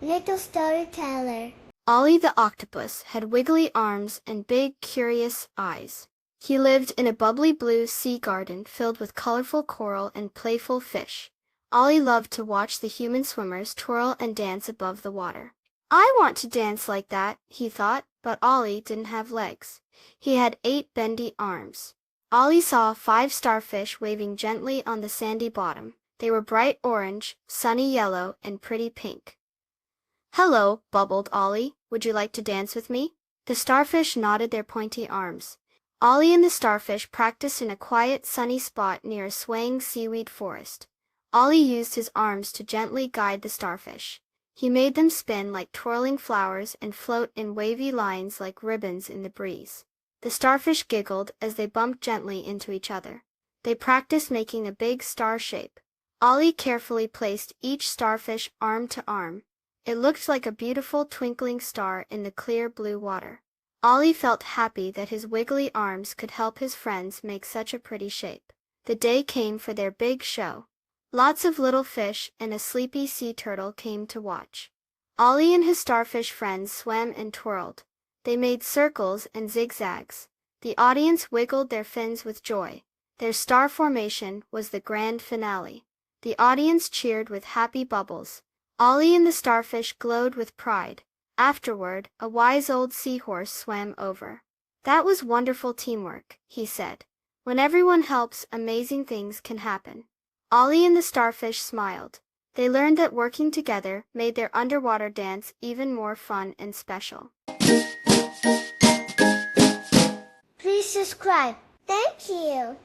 Little storyteller. Ollie the Octopus had wiggly arms and big, curious eyes. He lived in a bubbly blue sea garden filled with colorful coral and playful fish. Ollie loved to watch the human swimmers twirl and dance above the water. I want to dance like that, he thought, but Ollie didn't have legs. He had 8 bendy arms. Ollie saw 5 starfish waving gently on the sandy bottom. They were bright orange, sunny yellow, and pretty pink. "Hello," bubbled Ollie. "Would you like to dance with me?" The starfish nodded their pointy arms. Ollie and the starfish practiced in a quiet, sunny spot near a swaying seaweed forest. Ollie used his arms to gently guide the starfish. He made them spin like twirling flowers and float in wavy lines like ribbons in the breeze. The starfish giggled as they bumped gently into each other. They practiced making a big star shape. Ollie carefully placed each starfish arm to arm. It looked like a beautiful twinkling star in the clear blue water. Ollie felt happy that his wiggly arms could help his friends make such a pretty shape. The day came for their big show. Lots of little fish and a sleepy sea turtle came to watch. Ollie and his starfish friends swam and twirled. They made circles and zigzags. The audience wiggled their fins with joy. Their star formation was the grand finale. The audience cheered with happy bubbles. Ollie and the starfish glowed with pride. Afterward, a wise old seahorse swam over. "That was wonderful teamwork," he said. "When everyone helps, amazing things can happen." Ollie and the starfish smiled. They learned that working together made their underwater dance even more fun and special. Please subscribe. Thank you.